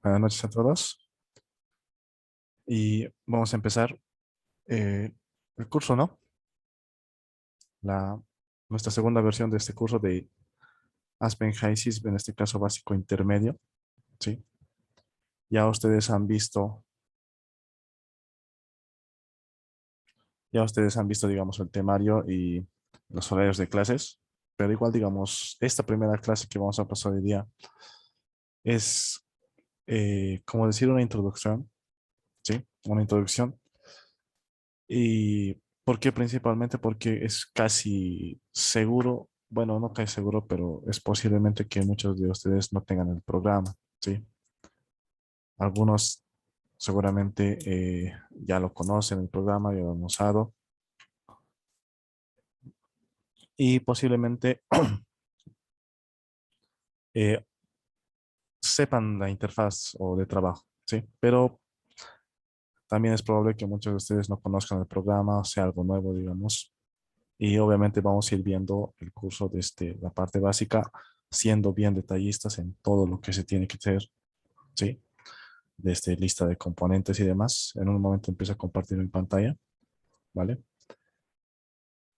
Buenas noches a todos y vamos a empezar el curso, ¿no? La, Nuestra segunda versión de este curso de Aspen High, en este caso básico intermedio, ¿sí? Ya ustedes han visto, digamos, el temario y los horarios de clases, pero igual, digamos, esta primera clase que vamos a pasar hoy día es, como decir, una introducción, ¿sí? Una introducción. ¿Y por qué principalmente? Porque es casi seguro, bueno, no casi seguro, pero es posiblemente que muchos de ustedes no tengan el programa, ¿sí? Algunos seguramente ya lo conocen el programa, ya lo han usado y posiblemente eh, sepan la interfaz o de trabajo, ¿sí? Pero también es probable que muchos de ustedes no conozcan el programa, o sea algo nuevo, digamos. Y obviamente vamos a ir viendo el curso desde la parte básica, siendo bien detallistas en todo lo que se tiene que hacer, ¿sí? Desde lista de componentes y demás. En un momento empiezo a compartir en pantalla, ¿vale?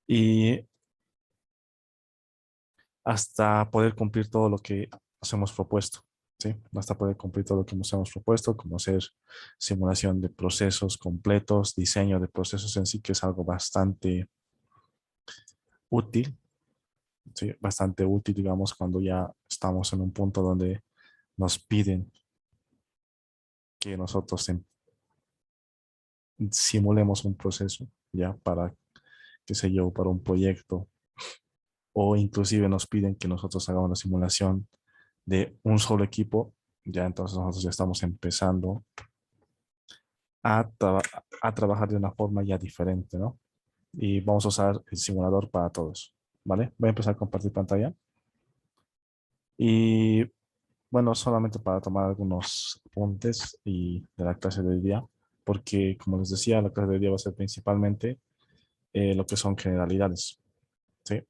Y hasta poder cumplir todo lo que nos hemos propuesto, ¿sí? Hasta poder cumplir todo lo que nos hemos propuesto, como hacer simulación de procesos completos, diseño de procesos en sí, que es algo bastante útil, ¿sí? Bastante útil, digamos, cuando ya estamos en un punto donde nos piden que nosotros simulemos un proceso, ya para, qué sé yo, para un proyecto, o inclusive nos piden que nosotros hagamos la simulación de un solo equipo, ya entonces nosotros ya estamos empezando a trabajar de una forma ya diferente, ¿no? Y vamos a usar el simulador para todos, ¿vale? Voy a empezar a compartir pantalla y bueno, solamente para tomar algunos apuntes y de la clase del día, porque como les decía, la clase del día va a ser principalmente lo que son generalidades, ¿sí?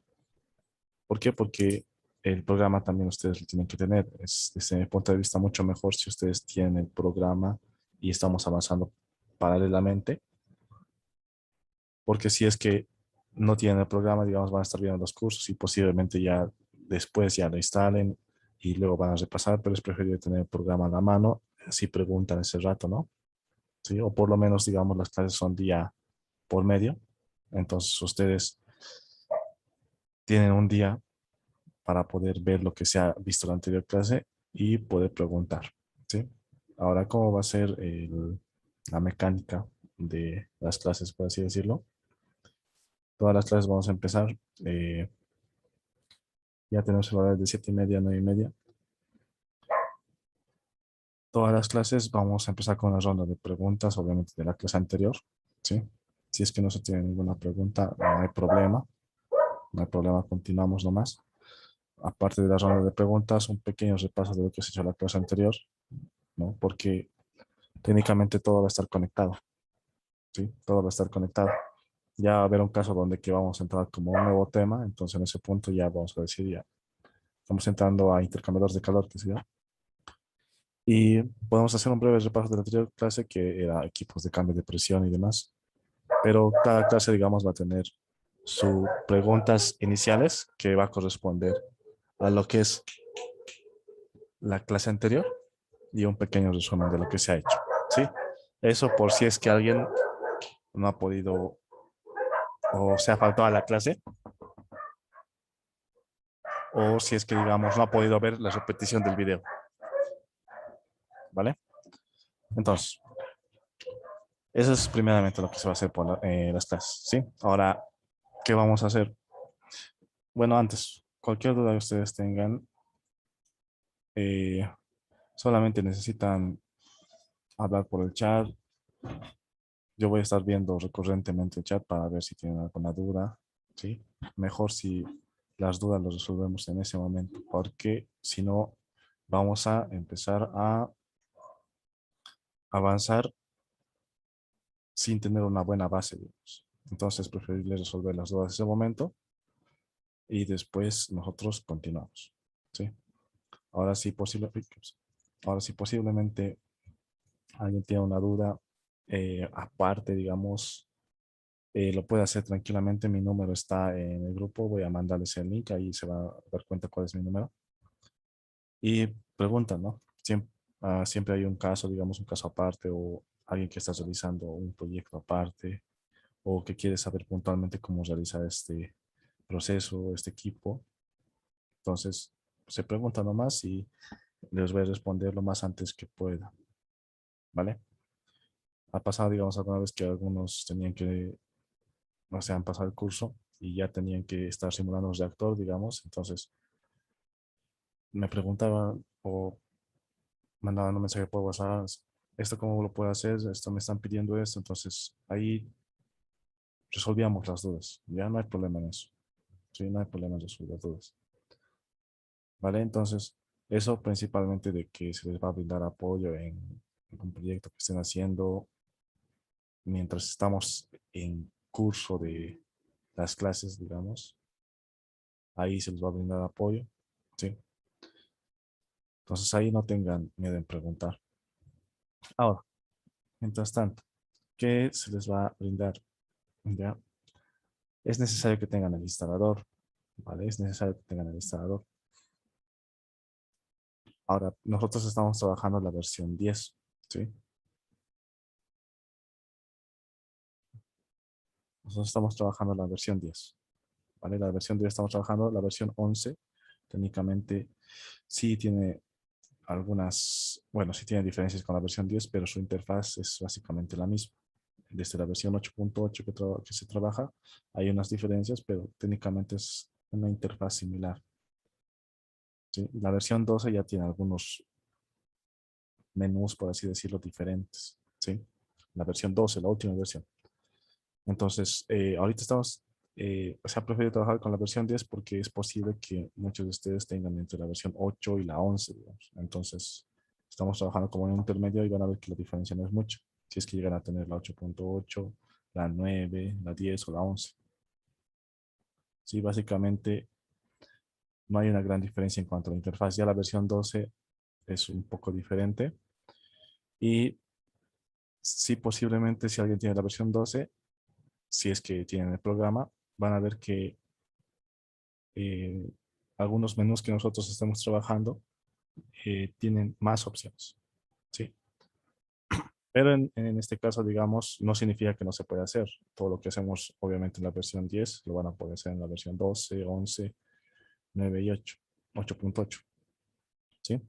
¿Por qué? Porque el programa también ustedes lo tienen que tener. Es, desde mi punto de vista, mucho mejor si ustedes tienen el programa y estamos avanzando paralelamente, porque si es que no tienen el programa, digamos, van a estar viendo los cursos y posiblemente ya después ya lo instalen y luego van a repasar, pero es preferible tener el programa a la mano si preguntan ese rato, ¿no? Sí, o por lo menos, digamos, las clases son día por medio, entonces ustedes tienen un día para poder ver lo que se ha visto en la anterior clase y poder preguntar, ¿sí? Ahora, ¿cómo va a ser la mecánica de las clases, por así decirlo? Todas las clases vamos a empezar. eh, ya tenemos el horario de 7:30 a 9:30. Todas las clases vamos a empezar con una ronda de preguntas, obviamente de la clase anterior, ¿sí? Si es que no se tiene ninguna pregunta, no hay problema. No hay problema, continuamos nomás. Aparte de la ronda de preguntas, un pequeño repaso de lo que se hizo en la clase anterior, ¿no? Porque técnicamente todo va a estar conectado, ¿sí? Todo va a estar conectado. Ya va a haber un caso donde que vamos a entrar como un nuevo tema, entonces en ese punto ya vamos a decir, ya estamos entrando a intercambiadores de calor, que se llama. Y podemos hacer un breve repaso de la anterior clase, que era equipos de cambio de presión y demás. Pero cada clase, digamos, va a tener sus preguntas iniciales que va a corresponder a lo que es la clase anterior y un pequeño resumen de lo que se ha hecho, ¿sí? Eso por si es que alguien no ha podido o se ha faltado a la clase, o si es que, digamos, no ha podido ver la repetición del video, ¿vale? Entonces, eso es primeramente lo que se va a hacer por las clases, ¿sí? Ahora, ¿qué vamos a hacer? Bueno, antes, cualquier duda que ustedes tengan, eh, solamente necesitan hablar por el chat. Yo voy a estar viendo recurrentemente el chat para ver si tienen alguna duda, ¿sí? Mejor si las dudas las resolvemos en ese momento, porque si no, vamos a empezar a avanzar sin tener una buena base, digamos. Entonces, es preferible resolver las dudas en ese momento y después nosotros continuamos, ¿sí? Ahora sí, posible. Ahora, si posiblemente alguien tiene una duda, aparte, digamos, lo puede hacer tranquilamente. Mi número está en el grupo. Voy a mandarles el link. Ahí se va a dar cuenta cuál es mi número. Y preguntan, ¿no? Siempre hay un caso, digamos, un caso aparte o alguien que está realizando un proyecto aparte o que quiere saber puntualmente cómo realizar este proceso, este equipo. Entonces, se pregunta nomás y les voy a responder lo más antes que pueda, ¿vale? Ha pasado, digamos, alguna vez que algunos tenían que, no sé, han pasado el curso y ya tenían que estar simulando un reactor, digamos. Entonces, me preguntaban o mandaban un mensaje por WhatsApp, ¿esto cómo lo puedo hacer? Esto me están pidiendo esto. Entonces, ahí resolvíamos las dudas. Ya no hay problema en eso. Sí, no hay problema en resolver dudas. ¿Vale? Entonces, eso principalmente de que se les va a brindar apoyo en un proyecto que estén haciendo mientras estamos en curso de las clases, digamos. Ahí se les va a brindar apoyo. ¿Sí? Entonces, ahí no tengan miedo en preguntar. Ahora, mientras tanto, ¿qué se les va a brindar? ¿Ya? Es necesario que tengan el instalador, ¿vale? Es necesario que tengan el instalador. Ahora, nosotros estamos trabajando en la versión 10, ¿sí? Nosotros estamos trabajando en la versión 10, ¿vale? La versión 10 estamos trabajando, la versión 11, técnicamente sí tiene algunas, bueno, sí tiene diferencias con la versión 10, pero su interfaz es básicamente la misma. Desde la versión 8.8 que se trabaja, hay unas diferencias, pero técnicamente es una interfaz similar, ¿sí? La versión 12 ya tiene algunos menús, por así decirlo, diferentes, ¿sí? La versión 12, la última versión. Entonces, ahorita se ha preferido trabajar con la versión 10 porque es posible que muchos de ustedes tengan entre la versión 8 y la 11, digamos. Entonces, estamos trabajando como en un intermedio y van a ver que la diferencia no es mucho. Si es que llegan a tener la 8.8, la 9, la 10 o la 11. Sí, básicamente no hay una gran diferencia en cuanto a la interfaz. Ya la versión 12 es un poco diferente. Y sí, posiblemente si alguien tiene la versión 12, si es que tienen el programa, van a ver que eh, algunos menús que nosotros estamos trabajando tienen más opciones, ¿sí? Pero en este caso, digamos, no significa que no se pueda hacer. Todo lo que hacemos, obviamente, en la versión 10, lo van a poder hacer en la versión 12, 11, 9 y 8, 8.8, ¿sí?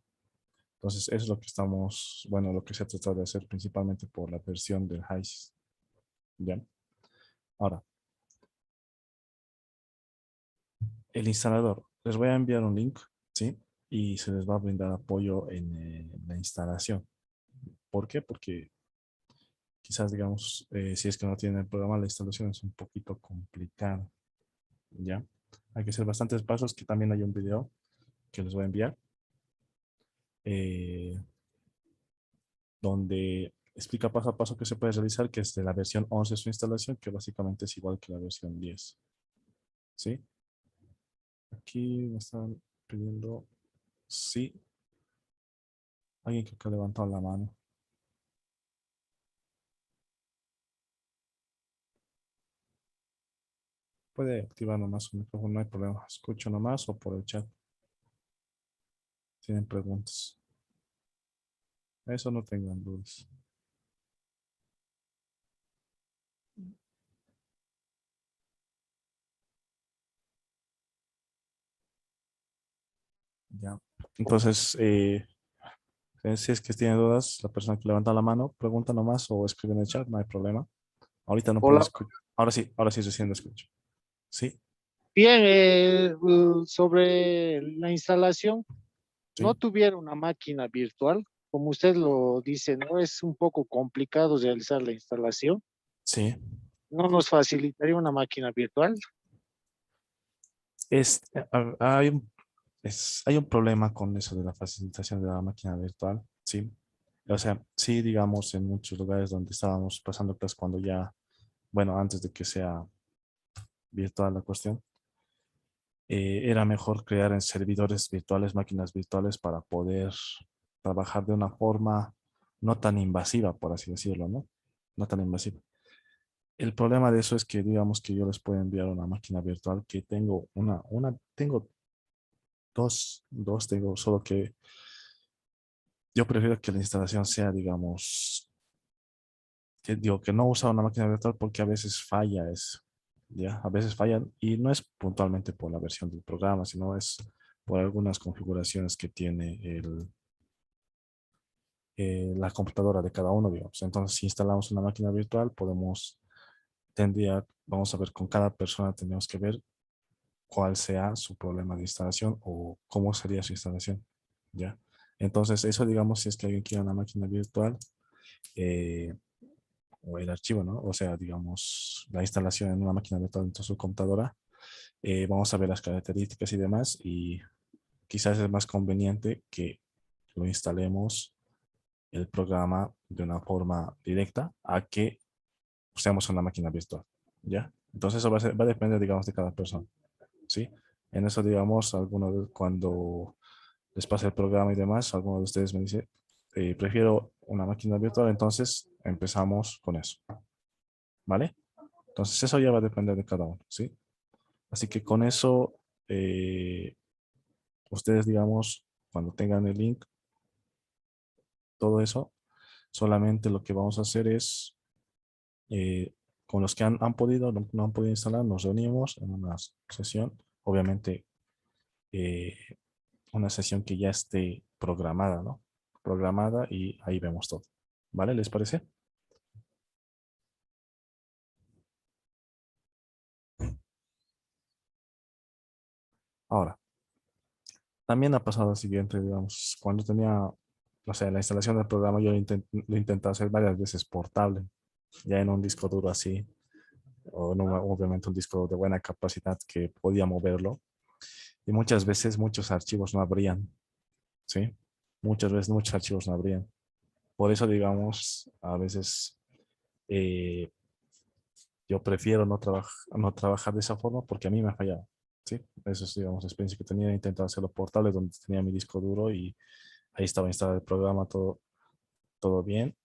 Entonces, eso es lo que estamos, bueno, lo que se ha tratado de hacer principalmente por la versión del HYSYS, ¿ya? Ahora, el instalador. Les voy a enviar un link, ¿sí? Y se les va a brindar apoyo en la instalación. ¿Por qué? Porque quizás, digamos, si es que no tienen el programa, la instalación es un poquito complicada, ¿ya? Hay que hacer bastantes pasos, que también hay un video que les voy a enviar, eh, donde explica paso a paso qué se puede realizar, que es de la versión 11 su instalación, que básicamente es igual que la versión 10, ¿sí? Aquí me están pidiendo, sí, alguien que ha levantado la mano. Puede activar nomás su micrófono, no hay problema. Escucho nomás o por el chat. Tienen preguntas. Eso no tengan dudas. Ya. Entonces, si es que tiene dudas, la persona que levanta la mano, pregunta nomás o escribe en el chat, no hay problema. Ahorita no puedo Hola, escuchar. Ahora sí recién lo escucho. Sí, bien, sobre la instalación, no sí, tuviera una máquina virtual, como usted lo dice, ¿no? Es un poco complicado realizar la instalación. sí. ¿No nos facilitaría una máquina virtual? Es, hay hay un problema con eso de la facilitación de la máquina virtual, sí. O sea, sí, digamos, en muchos lugares donde estábamos pasando clases cuando ya, bueno, antes de que sea virtual la cuestión, era mejor crear en servidores virtuales, máquinas virtuales para poder trabajar de una forma no tan invasiva, por así decirlo, ¿no? No tan invasiva. El problema de eso es que digamos que yo les puedo enviar una máquina virtual que tengo tengo dos tengo, solo que yo prefiero que la instalación sea, digamos, que digo que no usa una máquina virtual porque a veces falla eso, ¿ya? A veces fallan y no es puntualmente por la versión del programa, sino es por algunas configuraciones que tiene la computadora de cada uno, digamos. Entonces, si instalamos una máquina virtual, vamos a ver con cada persona, tenemos que ver cuál sea su problema de instalación o cómo sería su instalación, ¿ya? Entonces, eso, digamos, si es que alguien quiere una máquina virtual, eh, o el archivo, ¿no? O sea, digamos, la instalación en una máquina virtual dentro de su computadora, vamos a ver las características y demás, y quizás es más conveniente que lo instalemos el programa de una forma directa a que usemos una máquina virtual, ¿ya? Entonces eso va a depender, digamos, de cada persona, ¿sí? En eso, digamos, cuando les pase el programa y demás, alguno de ustedes me dice, prefiero una máquina virtual, entonces empezamos con eso, ¿vale? Entonces eso ya va a depender de cada uno, ¿sí? Así que con eso, eh, ustedes, digamos, cuando tengan el link, todo eso, solamente lo que vamos a hacer es, eh, con los que han podido, no han podido instalar, nos reunimos en una sesión, obviamente eh, una sesión que ya esté programada, ¿no? Programada y ahí vemos todo, ¿vale? ¿Les parece? Ahora, también ha pasado lo siguiente, digamos, cuando tenía, o sea, la instalación del programa yo lo intenté hacer varias veces portable, ya en un disco duro así, o obviamente un disco de buena capacidad que podía moverlo. Y muchas veces muchos archivos no abrían, ¿sí? Muchas veces muchos archivos no abrían. Por eso, digamos, a veces eh, yo prefiero no trabajar de esa forma porque a mí me ha fallado, ¿sí? Eso es, digamos, la experiencia que tenía. Intentado hacerlo portable donde tenía mi disco duro y ahí estaba instalado el programa, todo bien.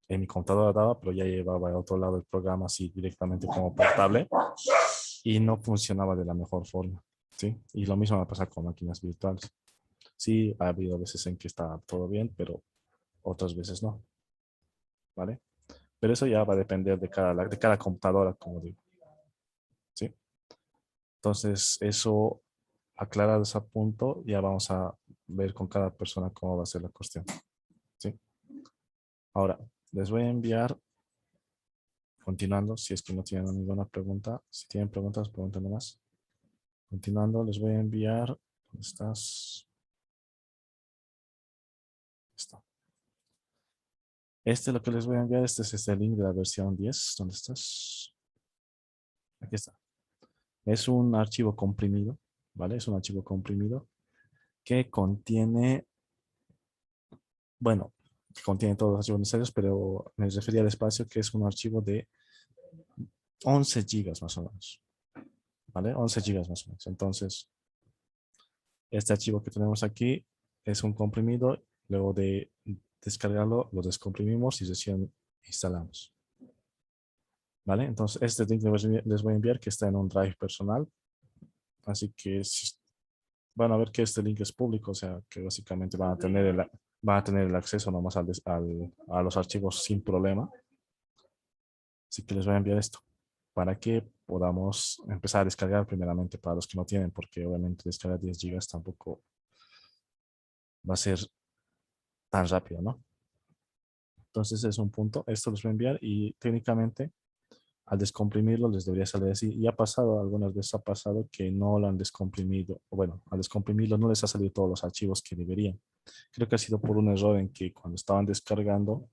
En mi computadora daba, pero ya llevaba al otro lado el programa así directamente como portable y no funcionaba de la mejor forma, ¿sí? Y lo mismo me pasa con máquinas virtuales. Sí, ha habido veces en que está todo bien, pero otras veces no, ¿vale? Pero eso ya va a depender de cada computadora, como digo, ¿sí? Entonces, eso, aclarado ese punto, ya vamos a ver con cada persona cómo va a ser la cuestión, ¿sí? Ahora, les voy a enviar, continuando, si es que no tienen ninguna pregunta. Si tienen preguntas, pregúntenme más. Continuando, les voy a enviar, ¿dónde estás? Está. Lo que les voy a enviar, es este link de la versión 10. ¿Dónde estás? Aquí está. Es un archivo comprimido, ¿vale? Es un archivo comprimido que contiene, bueno, que contiene todos los archivos necesarios, pero me refería al espacio que es un archivo de 11 gigas más o menos, ¿vale? 11 gigas más o menos. Entonces, este archivo que tenemos aquí es un comprimido. Luego de descargarlo, lo descomprimimos y recién instalamos, ¿vale? Entonces, este link les voy a enviar que está en un drive personal. Así que van a ver que este link es público, o sea, que básicamente van a tener el acceso nomás a los archivos sin problema. Así que les voy a enviar esto para que podamos empezar a descargar primeramente para los que no tienen, porque obviamente descargar 10 gigas tampoco va a ser tan rápido, ¿no? Entonces es un punto, esto los voy a enviar y técnicamente al descomprimirlo les debería salir así. Y ha pasado, algunas veces ha pasado que no lo han descomprimido, o bueno, al descomprimirlo no les ha salido todos los archivos que deberían. Creo que ha sido por un error en que cuando estaban descargando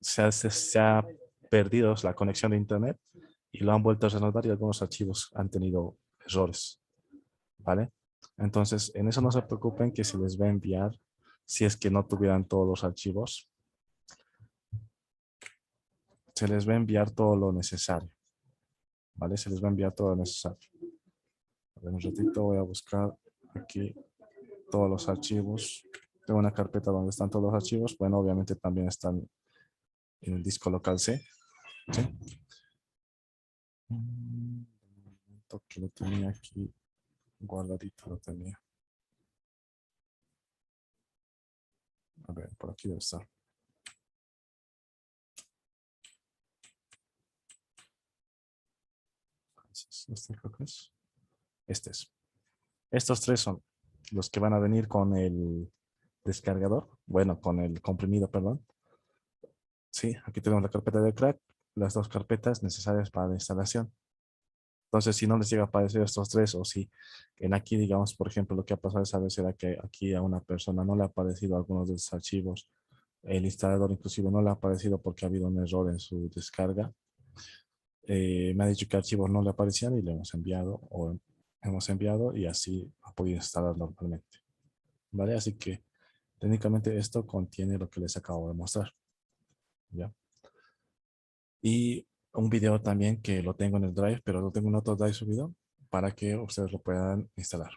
se ha perdido la conexión de internet y lo han vuelto a reanudar y algunos archivos han tenido errores, ¿vale? Entonces, en eso no se preocupen que se les va a enviar, si es que no tuvieran todos los archivos, se les va a enviar todo lo necesario, ¿vale? Se les va a enviar todo lo necesario. A ver, un ratito voy a buscar aquí todos los archivos. Tengo una carpeta donde están todos los archivos. Bueno, obviamente también están en el disco local C. ¿Sí? Un momento que lo tenía aquí guardadito, lo tenía. A ver, por aquí debe estar. Este creo que es. Este es. Estos tres son los que van a venir con el descargador. Bueno, con el comprimido, perdón. Sí, aquí tenemos la carpeta de crack, las dos carpetas necesarias para la instalación. Entonces, si no les llega a aparecer estos tres, o si en aquí, digamos, por ejemplo, lo que ha pasado esa vez era que aquí a una persona no le ha aparecido algunos de los archivos, el instalador inclusive no le ha aparecido porque ha habido un error en su descarga. Me ha dicho que archivos no le aparecían y le hemos enviado, o hemos enviado y así ha podido instalar normalmente. ¿Vale? Así que técnicamente esto contiene lo que les acabo de mostrar. ¿Ya? Y un video también que lo tengo en el Drive, pero lo tengo en otro Drive subido para que ustedes lo puedan instalar.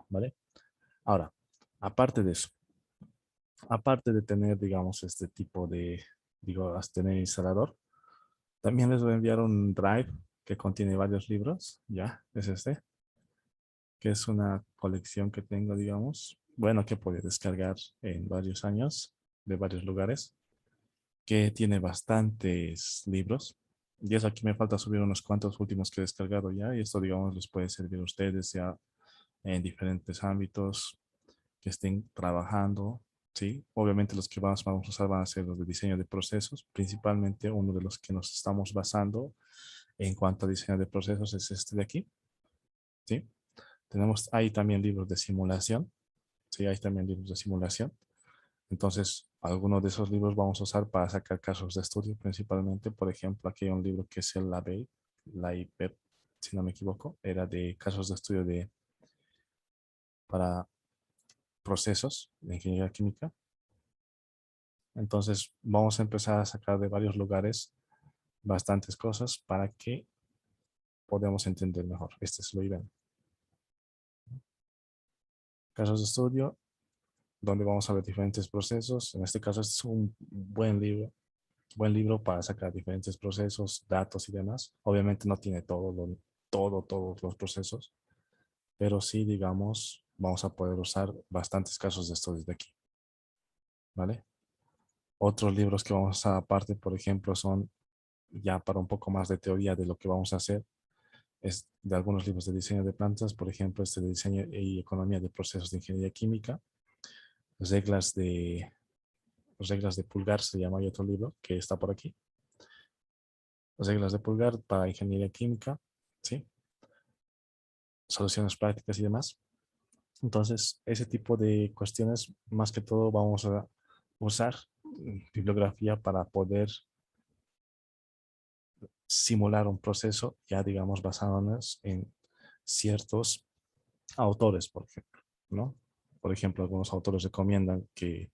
¿Vale? Ahora, aparte de eso, aparte de tener, digamos, este tipo de, digo, tener instalador, también les voy a enviar un Drive que contiene varios libros, ya, es este, que es una colección que tengo, digamos, bueno, que puede descargar en varios años de varios lugares, que tiene bastantes libros. Y eso aquí me falta subir unos cuantos últimos que he descargado ya, y esto, digamos, les puede servir a ustedes ya en diferentes ámbitos que estén trabajando, ¿sí? Obviamente los que vamos a usar van a ser los de diseño de procesos, principalmente uno de los que nos estamos basando en cuanto a diseño de procesos es este de aquí, ¿sí? Tenemos ahí también libros de simulación, ¿sí? Hay también libros de simulación. Entonces, algunos de esos libros vamos a usar para sacar casos de estudio principalmente. Por ejemplo, aquí hay un libro que es el LABEP, si no me equivoco, era de casos de estudio para procesos de ingeniería química. Entonces, vamos a empezar a sacar de varios lugares bastantes cosas para que podamos entender mejor. Este es lo ideal. Casos de estudio, donde vamos a ver diferentes procesos. En este caso, este es un buen libro para sacar diferentes procesos, datos y demás. Obviamente no tiene todos los procesos, pero sí, digamos, vamos a poder usar bastantes casos de estudio de aquí, ¿vale? Otros libros que vamos a aparte, por ejemplo, son ya para un poco más de teoría de lo que vamos a hacer, es de algunos libros de diseño de plantas, por ejemplo, este de diseño y economía de procesos de ingeniería química, reglas de, reglas de Pulgar se llama, hay otro libro que está por aquí, reglas de Pulgar para ingeniería química, ¿sí? Soluciones prácticas y demás. Entonces, ese tipo de cuestiones, más que todo, vamos a usar bibliografía para poder simular un proceso, ya digamos, basándonos en ciertos autores, por ejemplo, ¿no? Por ejemplo, algunos autores recomiendan que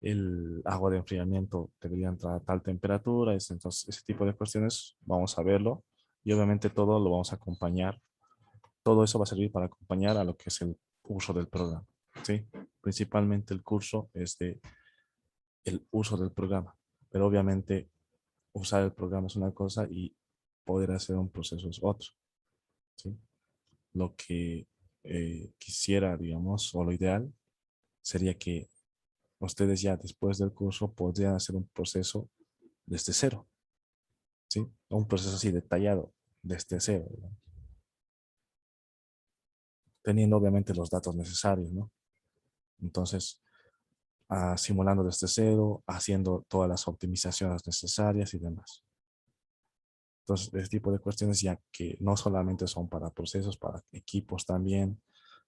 el agua de enfriamiento debería entrar a tal temperatura, entonces ese tipo de cuestiones vamos a verlo y obviamente todo lo vamos a acompañar, todo eso va a servir para acompañar a lo que es el uso del programa, ¿sí? Principalmente el curso es de el uso del programa, pero obviamente usar el programa es una cosa y poder hacer un proceso es otro, ¿sí? Lo que quisiera, digamos, o lo ideal sería que ustedes ya después del curso podrían hacer un proceso desde cero, ¿sí? Un proceso así detallado, desde cero, ¿no? Teniendo obviamente los datos necesarios, ¿no? Entonces, simulando desde cero, haciendo todas las optimizaciones necesarias y demás. Entonces, este tipo de cuestiones ya que no solamente son para procesos, para equipos también,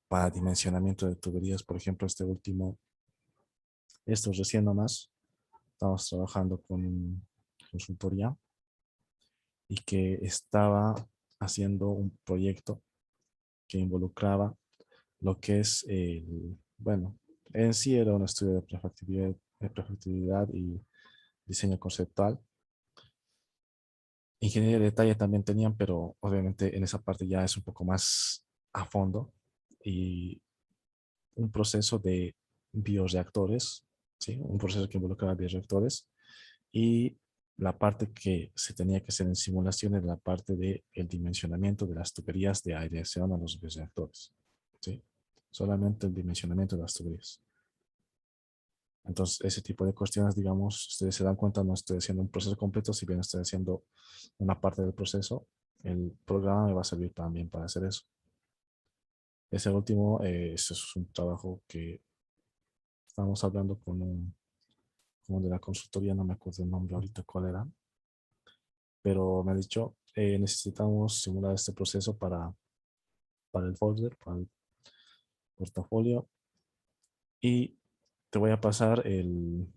para dimensionamiento de tuberías, por ejemplo, este último, esto recién nomás, estamos trabajando con consultoría y que estaba haciendo un proyecto que involucraba lo que es el, bueno, en sí era un estudio de prefactibilidad y diseño conceptual. Ingeniería de detalle también tenían, pero obviamente en esa parte ya es un poco más a fondo y un proceso de bioreactores, ¿sí? Un proceso que involucraba bioreactores, y la parte que se tenía que hacer en simulación era la parte del dimensionamiento de las tuberías de aireación a los bioreactores, ¿sí? Solamente el dimensionamiento de las tuberías. Entonces, ese tipo de cuestiones, digamos, ustedes se dan cuenta, no estoy haciendo un proceso completo, si bien estoy haciendo una parte del proceso, el programa me va a servir también para hacer eso. Ese último, ese es un trabajo que estábamos hablando con un, como de la consultoría, no me acuerdo el nombre ahorita cuál era, pero me ha dicho, necesitamos simular este proceso para el folder, para el portafolio, y te voy a pasar el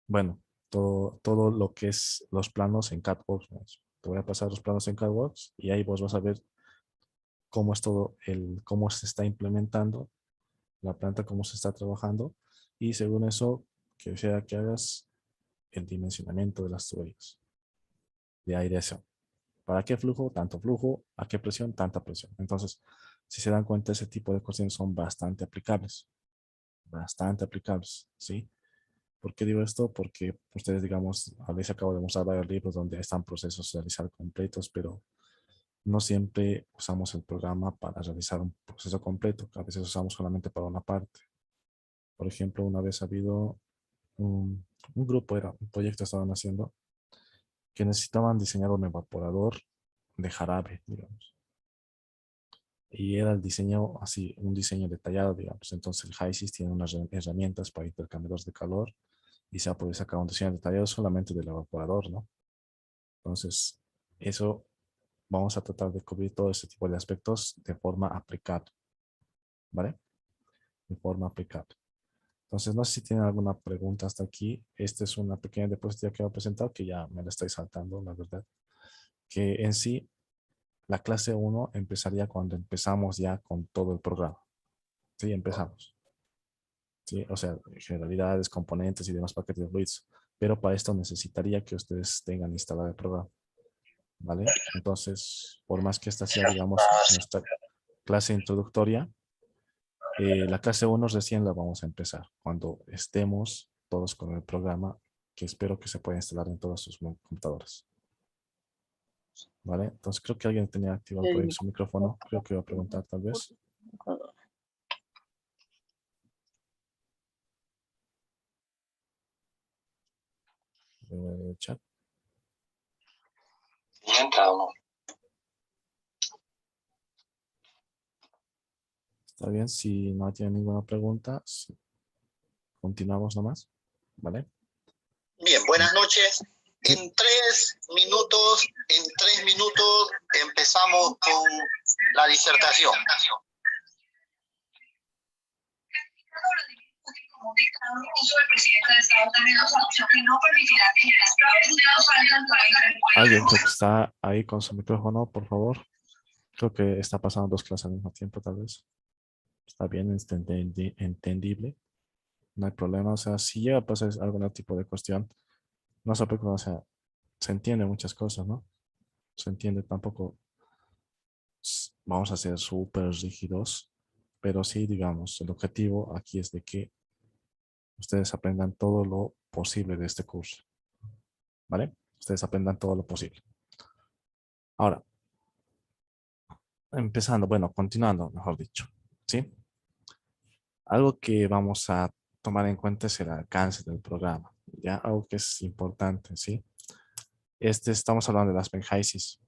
bueno, todo lo que es los planos en CADWorks, ¿no? Te voy a pasar los planos en CADWorks y ahí vos vas a ver cómo es todo cómo se está implementando la planta, cómo se está trabajando, y según eso, que sea que hagas el dimensionamiento de las tuberías de aireación. ¿Para qué flujo? Tanto flujo. ¿A qué presión? Tanta presión. Entonces, si se dan cuenta, ese tipo de cuestiones son bastante aplicables, ¿sí? ¿Por qué digo esto? Porque ustedes, digamos, a veces acabo de mostrar varios libros donde están procesos de realizar completos, pero no siempre usamos el programa para realizar un proceso completo. A veces usamos solamente para una parte. Por ejemplo, una vez ha habido un grupo, era un proyecto que estaban haciendo, que necesitaban diseñar un evaporador de jarabe, digamos. Y era el diseño así, un diseño detallado, digamos. Entonces el HYSYS tiene unas herramientas para intercambiadores de calor y se ha podido sacar un diseño detallado solamente del evaporador, ¿no? Entonces, eso vamos a tratar de cubrir todo ese tipo de aspectos de forma aplicada, ¿vale? De forma aplicada. Entonces, no sé si tienen alguna pregunta hasta aquí. Esta es una pequeña diapositiva que voy a presentar, que ya me la estoy saltando, la verdad. Que en sí, la clase 1 empezaría cuando empezamos ya con todo el programa. Sí, empezamos. Sí, o sea, generalidades, componentes y demás paquetes de fluidos. Pero para esto necesitaría que ustedes tengan instalado el programa, ¿vale? Entonces, por más que esta sea, digamos, nuestra clase introductoria, la clase 1 recién la vamos a empezar cuando estemos todos con el programa, que espero que se pueda instalar en todas sus computadoras, ¿vale? Entonces, creo que alguien tenía activado por ahí su micrófono. Creo que iba a preguntar tal vez. Chat. Está bien, si no tiene ninguna pregunta, continuamos nomás, ¿vale? Bien, buenas noches. En 3 minutos empezamos con la disertación. Alguien creo que está ahí con su micrófono, por favor. Creo que está pasando dos clases al mismo tiempo, tal vez. Está bien, es entendible. No hay problema. O sea, si llega a pasar algún tipo de cuestión, no se preocupen, o sea, se entiende muchas cosas, ¿no? Se entiende, tampoco vamos a ser súper rígidos, pero sí, digamos, el objetivo aquí es de que ustedes aprendan todo lo posible de este curso, ¿vale? Ustedes aprendan todo lo posible. Ahora, empezando, bueno, continuando, mejor dicho, ¿sí? Algo que vamos a tomar en cuenta es el alcance del programa, ¿ya? Algo que es importante, ¿sí? Estamos hablando de las HYSYS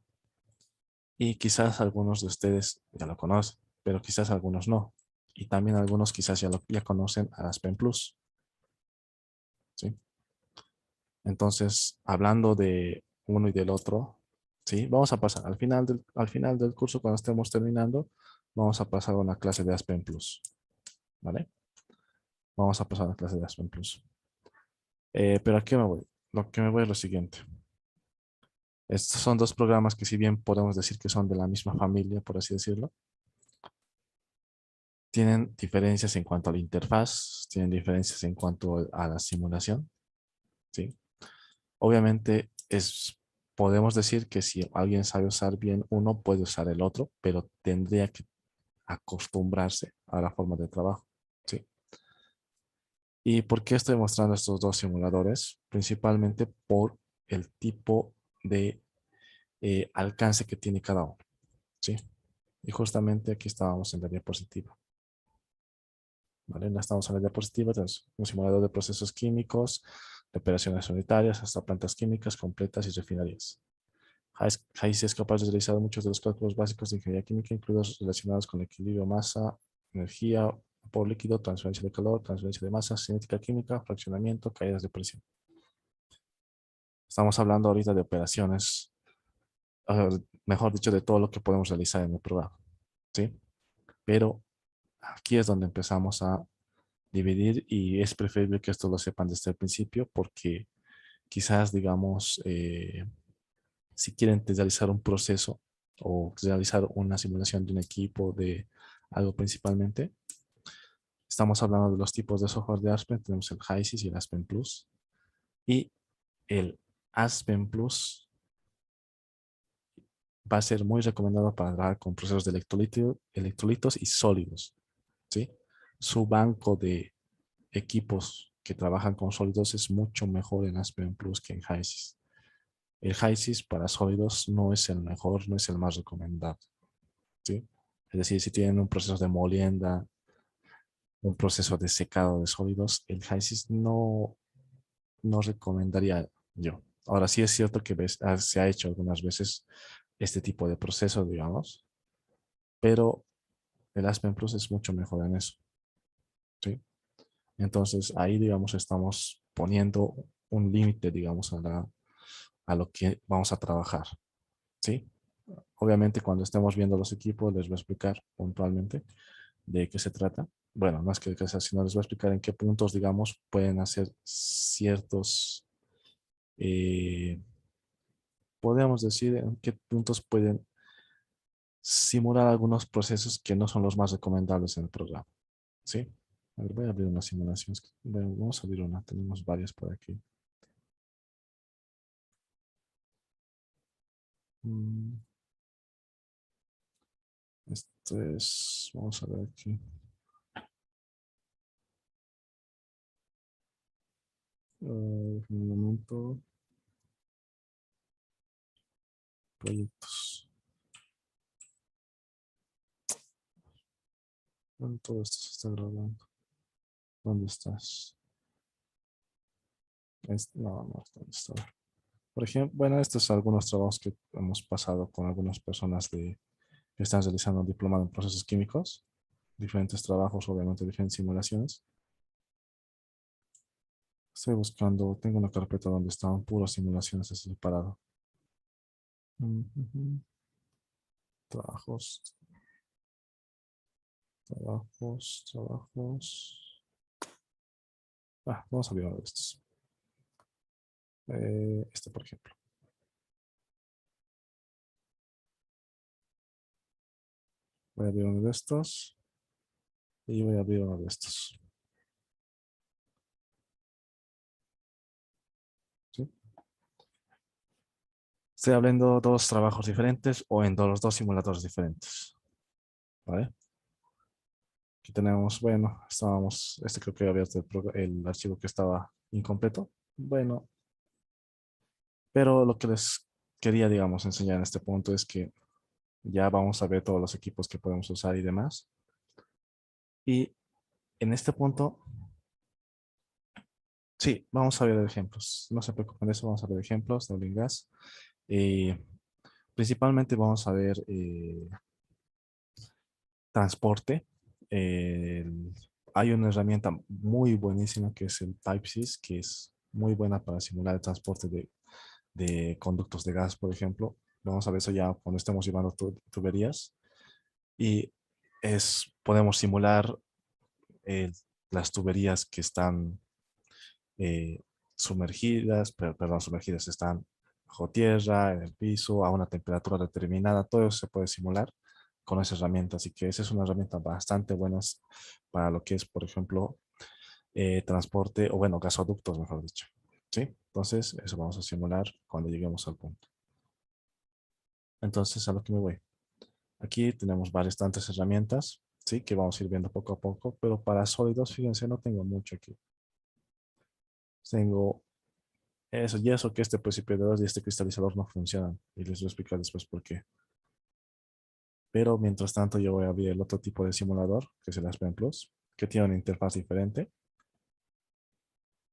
y quizás algunos de ustedes ya lo conocen, pero quizás algunos no. Y también algunos quizás ya conocen a Aspen Plus, ¿sí? Entonces, hablando de uno y del otro, ¿sí? Vamos a pasar al final del curso, cuando estemos terminando, vamos a pasar a una clase de Aspen Plus, ¿vale? Vamos a pasar a la clase de Aspen Plus. Pero aquí me voy. Lo que me voy es lo siguiente. Estos son dos programas que, si bien podemos decir que son de la misma familia, por así decirlo, tienen diferencias en cuanto a la interfaz, tienen diferencias en cuanto a la simulación, ¿sí? Obviamente podemos decir que si alguien sabe usar bien uno, puede usar el otro, pero tendría que acostumbrarse a la forma de trabajo, ¿sí? ¿Y por qué estoy mostrando estos dos simuladores? Principalmente por el tipo de alcance que tiene cada uno, ¿sí? Y justamente aquí estábamos en la diapositiva. ¿Vale? No estamos en la diapositiva, tenemos un simulador de procesos químicos, de operaciones unitarias, hasta plantas químicas completas y refinerías. HICE es capaz de realizar muchos de los cálculos básicos de ingeniería química, incluidos relacionados con el equilibrio masa, energía, vapor líquido, transferencia de calor, transferencia de masa, cinética química, fraccionamiento, caídas de presión. Estamos hablando ahorita de operaciones, mejor dicho, de todo lo que podemos realizar en el programa, ¿sí? Pero aquí es donde empezamos a dividir y es preferible que esto lo sepan desde el principio porque quizás, digamos, si quieren realizar un proceso o realizar una simulación de un equipo, de algo principalmente, estamos hablando de los tipos de software de Aspen. Tenemos el HYSYS y el Aspen Plus. Y el Aspen Plus va a ser muy recomendado para trabajar con procesos de electrolitos y sólidos, ¿sí? Su banco de equipos que trabajan con sólidos es mucho mejor en Aspen Plus que en HYSYS. El HYSYS para sólidos no es el mejor, no es el más recomendado, ¿sí? Es decir, si tienen un proceso de molienda, un proceso de secado de sólidos, el HYSYS no recomendaría yo. Ahora sí es cierto que se ha hecho algunas veces este tipo de proceso, digamos, pero el Aspen Plus es mucho mejor en eso, ¿sí? Entonces ahí, digamos, estamos poniendo un límite, digamos, a lo que vamos a trabajar, ¿sí? Obviamente cuando estemos viendo los equipos les voy a explicar puntualmente de qué se trata. Bueno, más que de qué se trata, sino les voy a explicar en qué puntos, digamos, pueden hacer ciertos, podríamos decir, en qué puntos pueden simular algunos procesos que no son los más recomendables en el programa, ¿sí? A ver, voy a abrir una simulación. Bueno, vamos a abrir una, tenemos varias por aquí. Esto es, vamos a ver aquí. Un momento. Proyectos. Bueno, todo esto se está grabando. ¿Dónde estás? No, ¿dónde está? Por ejemplo, bueno, estos son algunos trabajos que hemos pasado con algunas personas que están realizando un diplomado en procesos químicos. Diferentes trabajos, obviamente, diferentes simulaciones. Estoy buscando, tengo una carpeta donde están puras simulaciones así separado. Trabajos, trabajos. Vamos a ver uno de estos. Este, por ejemplo. Voy a abrir uno de estos. Y voy a abrir uno de estos. ¿Sí? Estoy abriendo dos trabajos diferentes o en los dos simuladores diferentes. ¿Vale? Aquí tenemos, bueno, este creo que había abierto el archivo que estaba incompleto. Bueno, pero lo que les quería, digamos, enseñar en este punto es que ya vamos a ver todos los equipos que podemos usar y demás. Y en este punto, sí, vamos a ver ejemplos. No se preocupen de eso, vamos a ver ejemplos de oil and gas. Principalmente vamos a ver transporte. Hay una herramienta muy buenísima que es el TypeSys, que es muy buena para simular el transporte de conductos de gas, por ejemplo. Vamos a ver eso ya cuando estemos llevando tuberías. Y podemos simular eh, las tuberías que están sumergidas, perdón, sumergidas, están bajo tierra, en el piso, a una temperatura determinada. Todo eso se puede simular con esa herramienta. Así que esa es una herramienta bastante buena para lo que es, por ejemplo, transporte, o bueno, gasoductos, mejor dicho. ¿Sí? Entonces, eso vamos a simular cuando lleguemos al punto. Entonces, a lo que me voy. Aquí tenemos bastantes herramientas, ¿sí? Que vamos a ir viendo poco a poco, pero para sólidos, fíjense, no tengo mucho aquí. Tengo eso y eso, que este precipitador y este cristalizador no funcionan. Y les voy a explicar después por qué. Pero mientras tanto yo voy a abrir el otro tipo de simulador, que es el Aspen Plus, que tiene una interfaz diferente.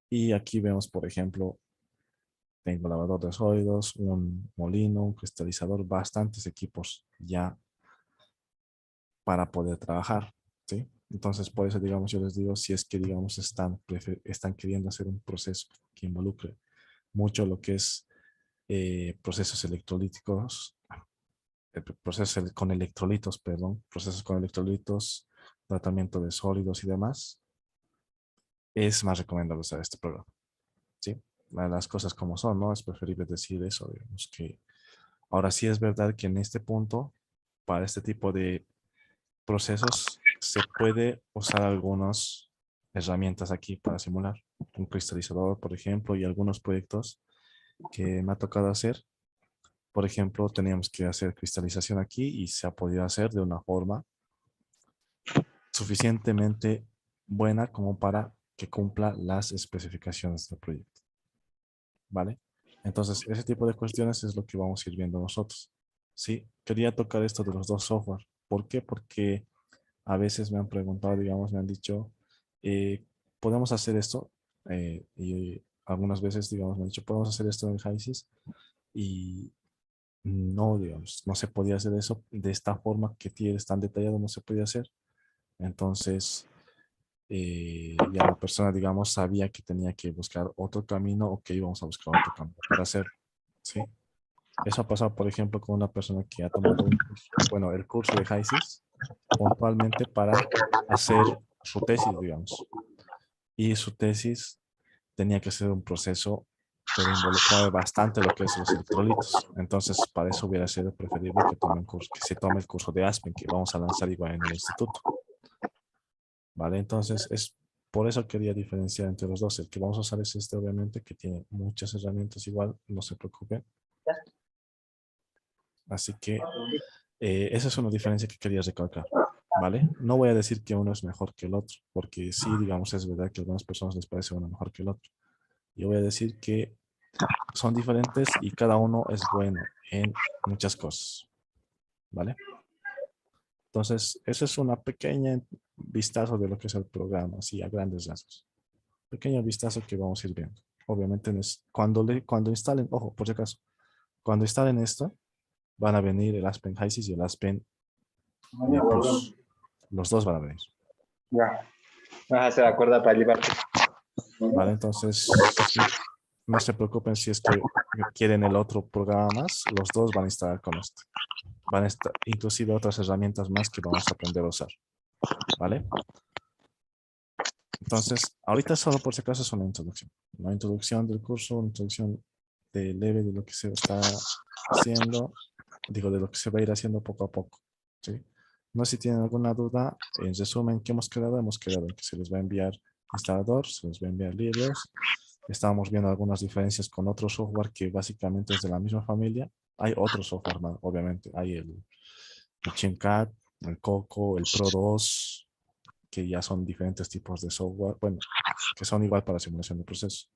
Y aquí vemos, por ejemplo, tengo lavador de sólidos, un molino, un cristalizador, bastantes equipos ya para poder trabajar, ¿sí? Entonces, por eso, digamos, yo les digo, si es que, digamos, están queriendo hacer un proceso que involucre mucho lo que es procesos electrolíticos, procesos con electrolitos, perdón, procesos con electrolitos, tratamiento de sólidos y demás, es más recomendable usar este programa, ¿sí? Las cosas como son, ¿no? Es preferible decir eso, digamos que ahora sí es verdad que en este punto, para este tipo de procesos, se puede usar algunas herramientas aquí para simular. Un cristalizador, por ejemplo, y algunos proyectos que me ha tocado hacer. Por ejemplo, teníamos que hacer cristalización aquí y se ha podido hacer de una forma suficientemente buena como para que cumpla las especificaciones del proyecto. ¿Vale? Entonces, ese tipo de cuestiones es lo que vamos a ir viendo nosotros. Sí, quería tocar esto de los dos software. ¿Por qué? Porque a veces me han preguntado, digamos, me han dicho, ¿podemos hacer esto? Y algunas veces, digamos, me han dicho, ¿podemos hacer esto en HYSYS? Y no, digamos, no se podía hacer eso de esta forma que tienes tan detallado, no se podía hacer. Entonces, ya la persona, digamos, sabía que tenía que buscar otro camino o que íbamos a buscar otro camino para hacer, ¿sí? Eso ha pasado, por ejemplo, con una persona que ha tomado un curso, bueno, el curso de HYSYS, puntualmente para hacer su tesis, digamos. Y su tesis tenía que ser un proceso, pero involucraba bastante lo que es los electrolitos. Entonces, para eso hubiera sido preferible que tome un curso, que se tome el curso de Aspen, que vamos a lanzar igual en el instituto. ¿Vale? Entonces, es por eso quería diferenciar entre los dos. El que vamos a usar es este, obviamente, que tiene muchas herramientas igual, no se preocupen. Así que esa es una diferencia que quería recalcar, ¿vale? No voy a decir que uno es mejor que el otro, porque sí, digamos, es verdad que a algunas personas les parece uno mejor que el otro. Yo voy a decir que son diferentes y cada uno es bueno en muchas cosas, ¿vale? Entonces, eso es una pequeña vistazo de lo que es el programa, así a grandes rasgos. Pequeño vistazo que vamos a ir viendo. Obviamente, cuando instalen, ojo, por si acaso, cuando instalen esto, van a venir el Aspen HYSYS y el Aspen Plus. Los dos van a venir. Ya, vas a hacer acuerdo para llevarte. ¿Vale? Entonces, no se preocupen si es que quieren el otro programa más, los dos van a instalar con este. Van a estar inclusive otras herramientas más que vamos a aprender a usar. ¿Vale? Entonces, ahorita solo por si acaso es una introducción. Una introducción del curso, una introducción de leve de lo que se está haciendo, digo, de lo que se va a ir haciendo poco a poco. ¿Sí? No sé si tienen alguna duda. En resumen, ¿qué hemos quedado? Hemos quedado en que se les va a enviar instalador, se les va a enviar libros. Estábamos viendo algunas diferencias con otro software que básicamente es de la misma familia. Hay otro software, obviamente. Hay el Chimcat, el Coco, el Pro 2, que ya son diferentes tipos de software, bueno, que son igual para simulación de procesos.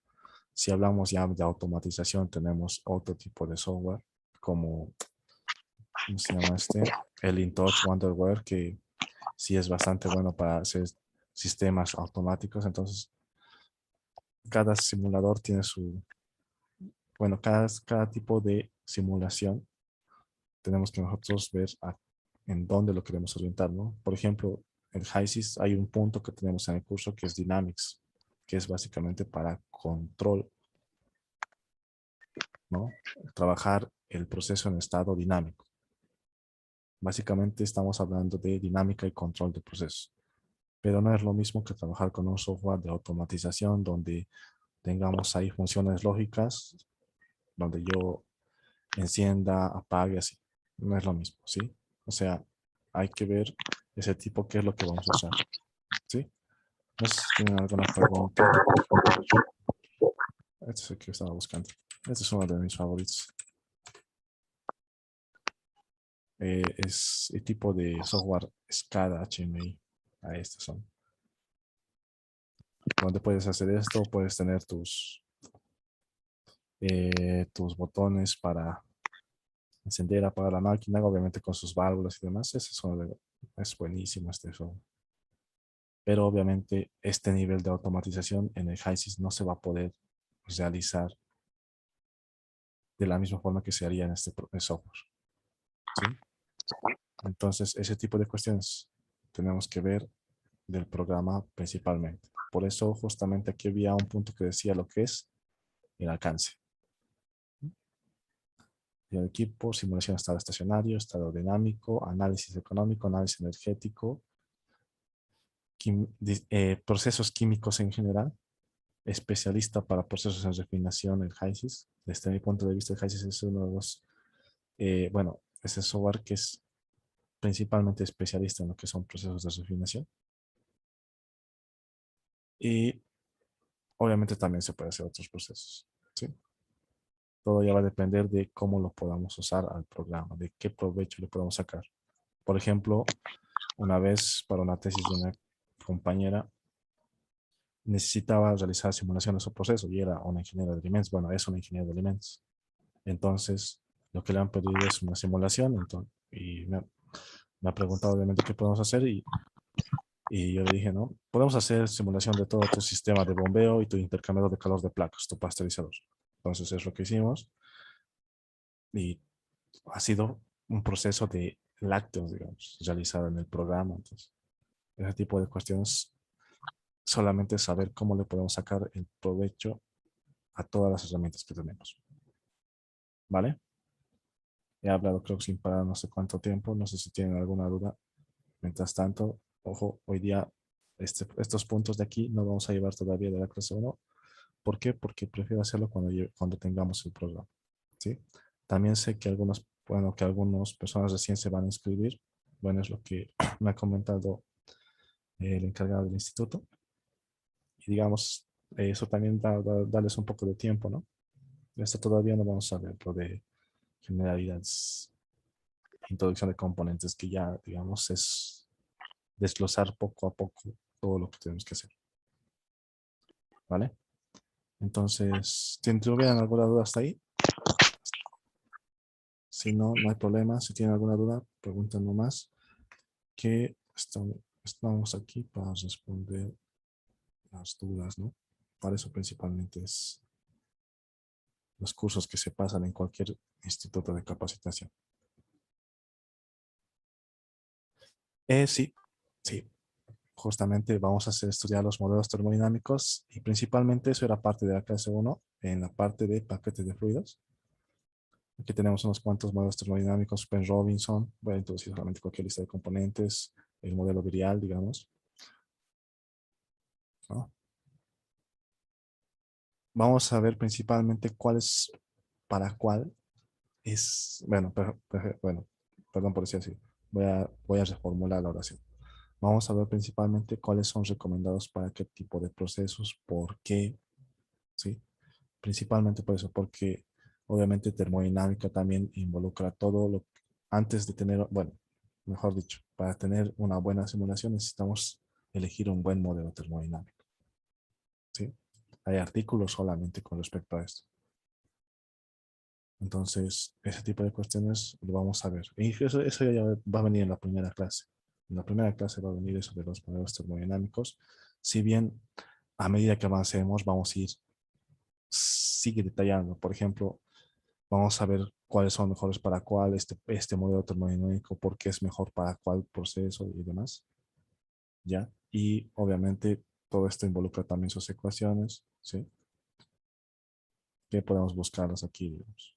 Si hablamos ya de automatización, tenemos otro tipo de software, como, ¿cómo se llama este? El InTouch Wonderware, que sí es bastante bueno para hacer sistemas automáticos. Entonces, cada simulador tiene su, bueno, cada tipo de simulación tenemos que nosotros ver en dónde lo queremos orientar, ¿no? Por ejemplo, en HYSYS hay un punto que tenemos en el curso que es Dynamics, que es básicamente para control, ¿no? Trabajar el proceso en estado dinámico. Básicamente estamos hablando de dinámica y control de procesos, pero no es lo mismo que trabajar con un software de automatización donde tengamos ahí funciones lógicas, donde yo encienda, apague, así. No es lo mismo, ¿sí? O sea, hay que ver ese tipo qué es lo que vamos a usar, ¿sí? No sé si tienen alguna pregunta. Este es el que estaba buscando. Este es uno de mis favoritos. es el tipo de software SCADA HMI. A estos son. Donde puedes hacer esto, puedes tener tus botones para encender, apagar la máquina, obviamente con sus válvulas y demás. Es buenísimo este software. Pero obviamente este nivel de automatización en el HYSYS no se va a poder realizar de la misma forma que se haría en este software. ¿Sí? Entonces, ese tipo de cuestiones tenemos que ver del programa principalmente. Por eso, justamente aquí había un punto que decía lo que es el alcance. El equipo, simulación de estado estacionario, estado dinámico, análisis económico, análisis energético, procesos químicos en general, especialista para procesos en refinación, el HYSYS. Desde mi punto de vista, el HYSYS es uno de los, bueno, es el software que es principalmente especialista en lo que son procesos de refinación. Y obviamente también se puede hacer otros procesos, ¿sí? Todo ya va a depender de cómo lo podamos usar al programa, de qué provecho le podemos sacar. Por ejemplo, una vez para una tesis de una compañera, necesitaba realizar simulaciones o procesos y era una ingeniera de alimentos. Bueno, es una ingeniera de alimentos. Entonces, lo que le han pedido es una simulación. Entonces, y me ha preguntado obviamente qué podemos hacer y yo le dije, no, podemos hacer simulación de todo tu sistema de bombeo y tu intercambiador de calor de placas, tu pasteurizador. Entonces es lo que hicimos y ha sido un proceso de lácteos, digamos, realizado en el programa. Entonces, ese tipo de cuestiones, solamente saber cómo le podemos sacar el provecho a todas las herramientas que tenemos. ¿Vale? He hablado creo sin parar no sé cuánto tiempo, no sé si tienen alguna duda. Mientras tanto, ojo, hoy día estos puntos de aquí no vamos a llevar todavía de la clase 1. ¿Por qué? Porque prefiero hacerlo cuando tengamos el programa. ¿Sí? También sé que que algunas personas recién se van a inscribir. Bueno, es lo que me ha comentado el encargado del instituto. Y digamos, eso también darles un poco de tiempo, ¿no? Esto todavía no vamos a ver lo de generalidades, introducción de componentes, que ya, digamos, es desglosar poco a poco todo lo que tenemos que hacer. ¿Vale? Entonces, ¿tuvieran alguna duda hasta ahí? Si no, no hay problema. Si tienen alguna duda, pregunten nomás, que estamos aquí para responder las dudas, ¿no? Para eso principalmente es los cursos que se pasan en cualquier instituto de capacitación. Sí, sí. Justamente vamos a estudiar los modelos termodinámicos y principalmente eso era parte de la clase 1 en la parte de paquetes de fluidos. Aquí tenemos unos cuantos modelos termodinámicos, Penn Robinson, voy a introducir solamente cualquier lista de componentes, el modelo virial, digamos, ¿no? Vamos a ver principalmente para cuál es, bueno, bueno, perdón por decir así, voy a reformular la oración. Vamos a ver principalmente cuáles son recomendados para qué tipo de procesos, por qué, ¿sí? Principalmente por eso, porque obviamente termodinámica también involucra todo lo antes de tener, bueno, mejor dicho, para tener una buena simulación necesitamos elegir un buen modelo termodinámico, ¿sí? Hay artículos solamente con respecto a esto. Entonces, ese tipo de cuestiones lo vamos a ver. Y eso ya va a venir en la primera clase. En la primera clase va a venir eso de los modelos termodinámicos. Si bien a medida que avancemos vamos a sigue detallando. Por ejemplo, vamos a ver cuáles son mejores para cuál este modelo termodinámico, por qué es mejor para cuál proceso y demás. ¿Ya? Y obviamente todo esto involucra también sus ecuaciones, ¿sí? Que podemos buscarlas aquí, digamos.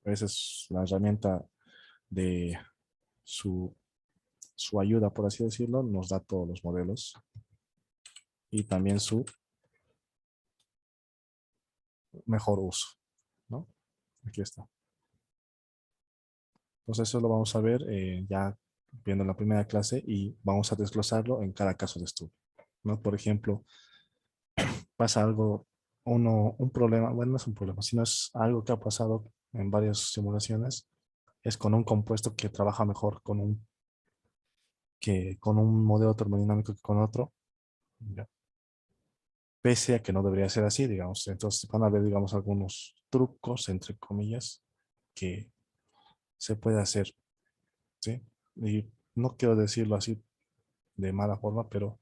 Esa es la herramienta de su ayuda, por así decirlo, nos da todos los modelos y también su mejor uso, ¿no? Aquí está. Entonces eso lo vamos a ver ya viendo la primera clase y vamos a desglosarlo en cada caso de estudio, ¿no? Por ejemplo, pasa algo, un problema, bueno, no es un problema, sino es algo que ha pasado en varias simulaciones, es con un compuesto que trabaja mejor con un modelo termodinámico que con otro. ¿Ya? Pese a que no debería ser así, digamos. Entonces van a haber, digamos, algunos trucos, entre comillas, que se puede hacer, ¿sí? Y no quiero decirlo así de mala forma, pero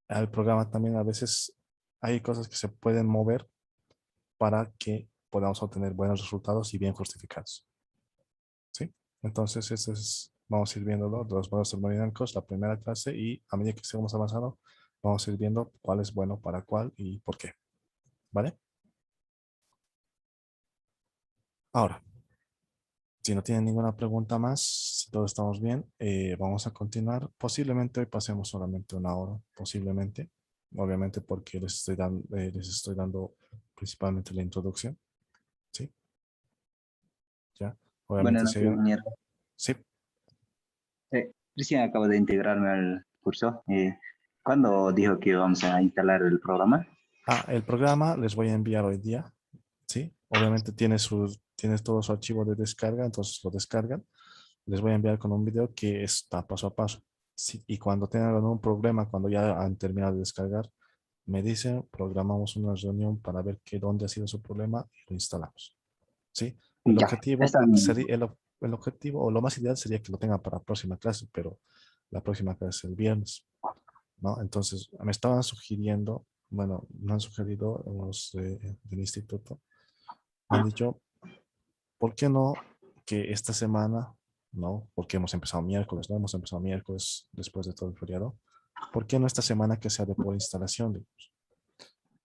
al programa también a veces hay cosas que se pueden mover para que podamos obtener buenos resultados y bien justificados, ¿sí? Entonces, vamos a ir viendo los modelos termodinámicos, la primera clase, y a medida que sigamos avanzando, vamos a ir viendo cuál es bueno para cuál y por qué, ¿vale? Ahora, si no tienen ninguna pregunta más, si todos estamos bien, vamos a continuar. Posiblemente hoy pasemos solamente una hora, posiblemente. Obviamente porque les estoy dando principalmente la introducción, ¿sí? ¿Ya? Buenas Obviamente si noches, hay ingeniero. sí. Recién acabo de integrarme al curso. ¿Cuándo dijo que vamos a instalar el programa? El programa les voy a enviar hoy día, ¿sí? Obviamente tienes todo su archivo de descarga, entonces lo descargan. Les voy a enviar con un video que está paso a paso. Sí, y cuando tengan algún problema, cuando ya han terminado de descargar, me dicen, programamos una reunión para ver dónde ha sido su problema y lo instalamos. ¿Sí? El Ya, objetivo está bien. sería, el objetivo o lo más ideal sería que lo tengan para la próxima clase, pero la próxima clase es el viernes, ¿no? Entonces, me estaban sugiriendo, bueno, me han sugerido los del instituto, me han dicho, ¿por qué no que esta semana, no? Porque hemos empezado miércoles, ¿no? Hemos empezado miércoles después de todo el feriado. ¿Por qué no esta semana que sea de por instalación, digamos?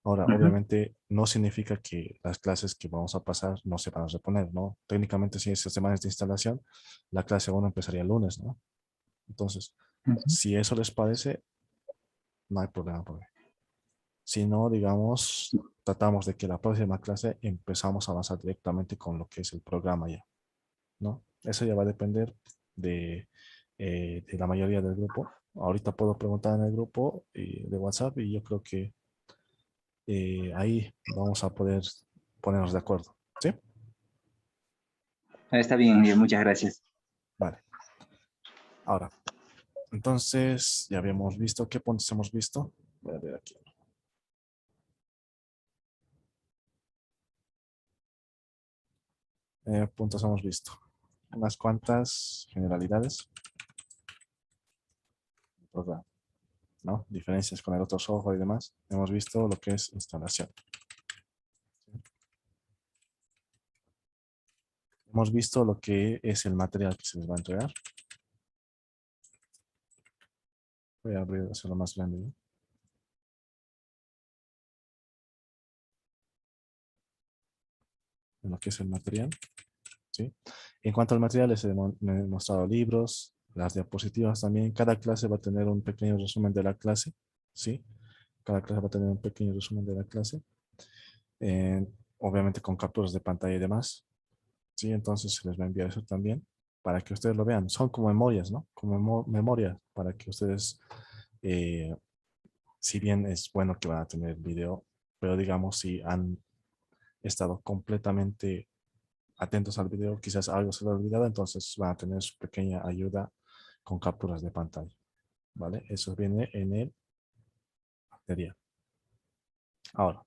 Ahora, Ujú. obviamente, no significa que las clases que vamos a pasar no se van a reponer, ¿no? Técnicamente, si es semanas de instalación, la clase 1 empezaría el lunes, ¿no? Entonces, Ujú. si eso les parece, no hay problema por ahí. Si no, digamos, tratamos de que la próxima clase empezamos a avanzar directamente con lo que es el programa ya, ¿no? Eso ya va a depender de la mayoría del grupo. Ahorita puedo preguntar en el grupo de WhatsApp y yo creo que ahí vamos a poder ponernos de acuerdo, ¿sí? Está bien, muchas gracias. Vale. Ahora, entonces ya habíamos visto, ¿qué puntos hemos visto? Voy a ver aquí. Puntos hemos visto. Unas cuantas generalidades. Programa, ¿no? Diferencias con el otro software y demás. Hemos visto lo que es instalación. Hemos visto lo que es el material que se les va a entregar. Voy a abrir, hacerlo más grande, ¿no? En lo que es el material, ¿sí? En cuanto al material, les he mostrado libros, las diapositivas también. Cada clase va a tener un pequeño resumen de la clase, ¿sí? Cada clase va a tener un pequeño resumen de la clase. Obviamente con capturas de pantalla y demás, ¿sí? Entonces se les va a enviar eso también para que ustedes lo vean. Son como memorias, ¿no? Como memorias para que ustedes, eh, si bien es bueno que van a tener el video, pero digamos si han estado completamente atentos al video, quizás algo se les ha olvidado, entonces van a tener su pequeña ayuda con capturas de pantalla, ¿vale? Eso viene en el material. Ahora,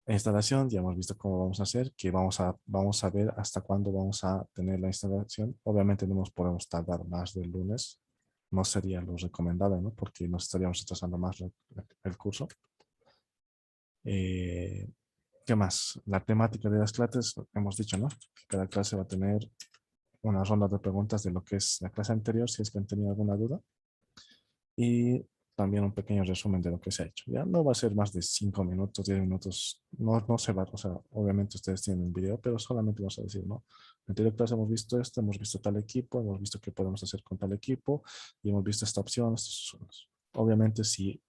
la instalación, ya hemos visto cómo vamos a hacer, que vamos a ver hasta cuándo vamos a tener la instalación. Obviamente no nos podemos tardar más del lunes, no sería lo recomendable, ¿no? Porque nos estaríamos retrasando más el curso. ¿Qué más? La temática de las clases, hemos dicho, ¿no? Que cada clase va a tener una ronda de preguntas de lo que es la clase anterior, si es que han tenido alguna duda. Y también un pequeño resumen de lo que se ha hecho. Ya no va a ser más de 5 minutos, 10 minutos, no se va, o sea, obviamente ustedes tienen un video, pero solamente vamos a decir, ¿no? En anterior clase hemos visto esto, hemos visto tal equipo, hemos visto qué podemos hacer con tal equipo, y hemos visto esta opción, estos opciones. Obviamente si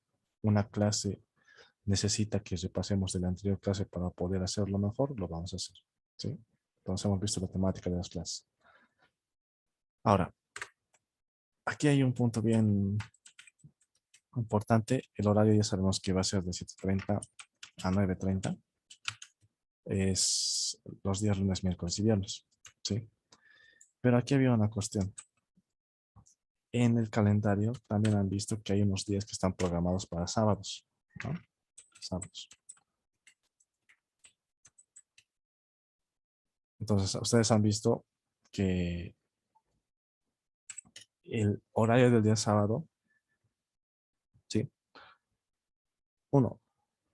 una clase necesita que repasemos de la anterior clase para poder hacerlo mejor, lo vamos a hacer, ¿sí? Entonces hemos visto la temática de las clases. Ahora, aquí hay un punto bien importante. El horario ya sabemos que va a ser de 7:30 a 9:30. Es los días lunes, miércoles y viernes, ¿sí? Pero aquí había una cuestión. En el calendario también han visto que hay unos días que están programados para sábados, ¿no? Sábados. Entonces, ustedes han visto que el horario del día sábado, ¿sí? Uno,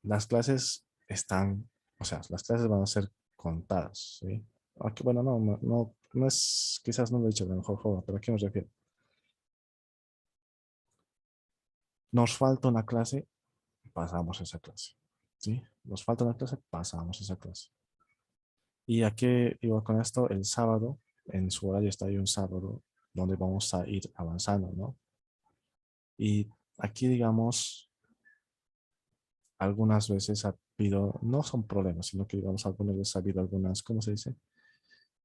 las clases están, o sea, las clases van a ser contadas, ¿sí? Aquí, bueno, no es, quizás no lo he dicho de la mejor forma, pero ¿a qué me refiero? Nos falta una clase, pasamos esa clase, ¿sí? Nos falta una clase, pasamos esa clase. ¿Y a qué iba con esto? El sábado, en su horario está ahí un sábado donde vamos a ir avanzando, ¿no? Y aquí, digamos, algunas veces ha habido, no son problemas, sino que, digamos, algunas veces ha habido algunas, ¿cómo se dice?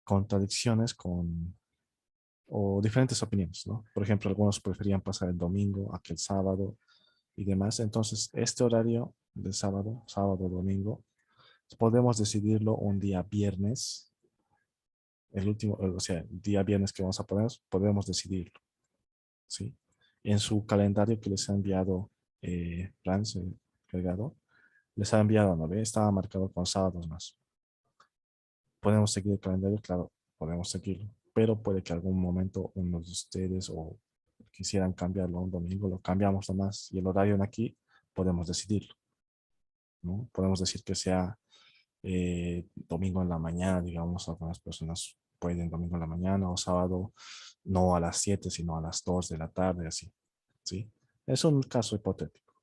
Contradicciones con, o diferentes opiniones, ¿no? Por ejemplo, algunos preferían pasar el domingo a que el sábado y demás. Entonces, este horario de sábado, sábado, domingo, podemos decidirlo un día viernes, el último, o sea, el día viernes que vamos a poner, podemos decidirlo, ¿sí? En su calendario que les ha enviado Rance, cargado, les ha enviado, ¿no ve? Estaba marcado con sábados más. Podemos seguir el calendario, claro, podemos seguirlo, pero puede que algún momento uno de ustedes o quisieran cambiarlo a un domingo, lo cambiamos nomás y el horario en aquí podemos decidirlo, ¿no? Podemos decir que sea domingo en la mañana, digamos, algunas personas pueden domingo en la mañana o sábado no a las 7 sino a las 2 de la tarde, así, ¿sí? Es un caso hipotético.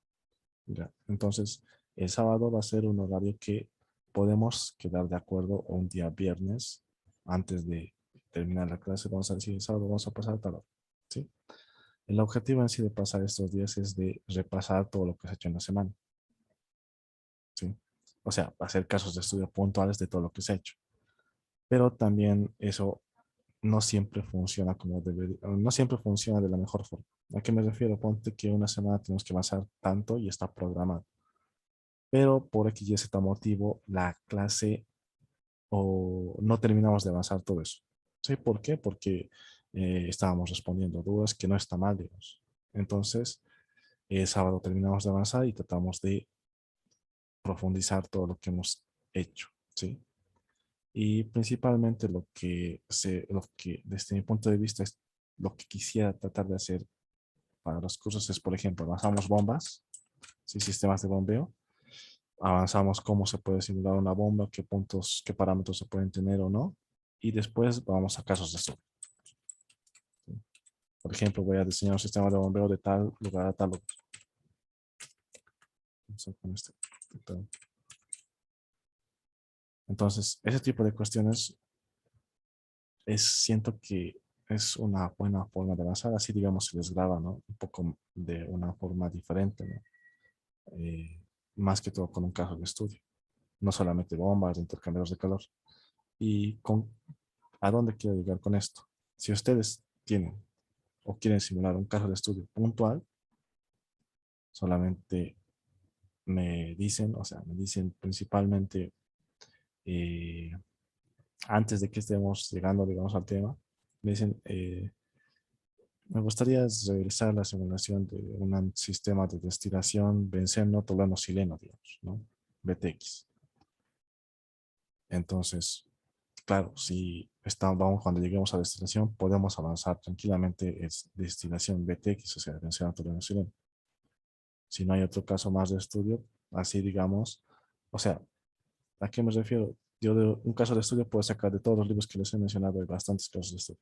Ya. Entonces, el sábado va a ser un horario que podemos quedar de acuerdo un día viernes antes de terminar la clase. Vamos a decir, el sábado vamos a pasar tal hora, ¿sí? El objetivo en sí de pasar estos días es de repasar todo lo que se ha hecho en la semana, ¿sí? O sea, hacer casos de estudio puntuales de todo lo que se ha hecho. Pero también eso no siempre funciona como debería, no siempre funciona de la mejor forma. ¿A qué me refiero? Ponte que una semana tenemos que avanzar tanto y está programado. Pero por X y Z motivo, la clase o no terminamos de avanzar todo eso. ¿Sí? ¿Por qué? Porque estábamos respondiendo dudas que no está mal, digamos. Entonces, el sábado terminamos de avanzar y tratamos de profundizar todo lo que hemos hecho, ¿sí? Y principalmente lo que desde mi punto de vista es lo que quisiera tratar de hacer para los cursos es, por ejemplo, avanzamos bombas, ¿sí? Sistemas de bombeo, avanzamos cómo se puede simular una bomba, qué puntos, qué parámetros se pueden tener o no, y después vamos a casos de estudio. Por ejemplo, voy a diseñar un sistema de bombeo de tal lugar a tal lugar. Entonces, ese tipo de cuestiones siento que es una buena forma de avanzar, así digamos se les graba, ¿no? Un poco de una forma diferente, ¿no? Más que todo con un caso de estudio, no solamente bombas, intercambiadores de calor. ¿Y a dónde quiero llegar con esto? Si ustedes tienen o quieren simular un caso de estudio puntual, solamente me dicen, o sea, me dicen principalmente eh, antes de que estemos llegando, digamos, al tema, me dicen, me gustaría realizar la simulación de un sistema de destilación benceno, tolueno, sileno, digamos, ¿no? BTX. Entonces, claro, si vamos, cuando lleguemos a destilación, podemos avanzar tranquilamente. Es destilación BTX, o sea, benceno, tolueno, sileno. Si no hay otro caso más de estudio, así digamos, o sea, ¿a qué me refiero? Yo de un caso de estudio puedo sacar de todos los libros que les he mencionado, hay bastantes casos de estudio.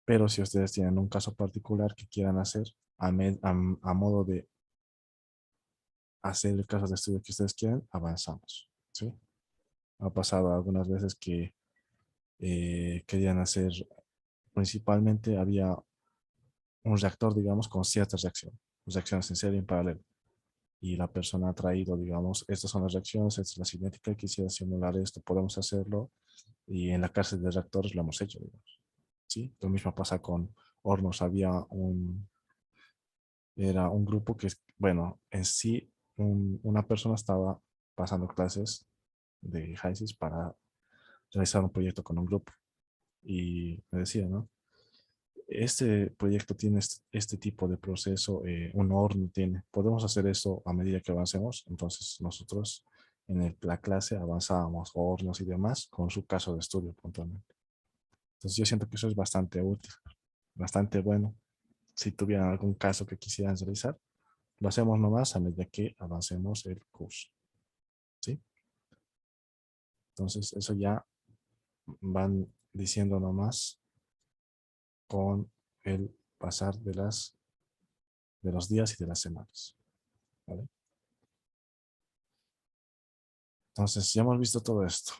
Pero si ustedes tienen un caso particular que quieran hacer a modo de hacer el caso de estudio que ustedes quieren, avanzamos, ¿sí? Ha pasado algunas veces que querían hacer, principalmente había un reactor, digamos, con ciertas reacciones en serie en paralelo. Y la persona ha traído, digamos, estas son las reacciones, esta es la cinética, quisiera simular esto, podemos hacerlo. Y en la cárcel de reactores lo hemos hecho, digamos. ¿Sí? Lo mismo pasa con hornos. Era un grupo que, bueno, en sí, una persona estaba pasando clases de HISIS para realizar un proyecto con un grupo. y me decía, ¿no? Este proyecto tiene este tipo de proceso, un horno tiene. Podemos hacer eso a medida que avancemos. Entonces nosotros en la clase avanzábamos hornos y demás con su caso de estudio puntualmente. Entonces yo siento que eso es bastante útil, bastante bueno. Si tuvieran algún caso que quisieran realizar, lo hacemos nomás a medida que avancemos el curso. ¿Sí? Entonces eso ya van diciendo nomás con el pasar de los días y de las semanas. ¿Vale? Entonces, ya hemos visto todo esto.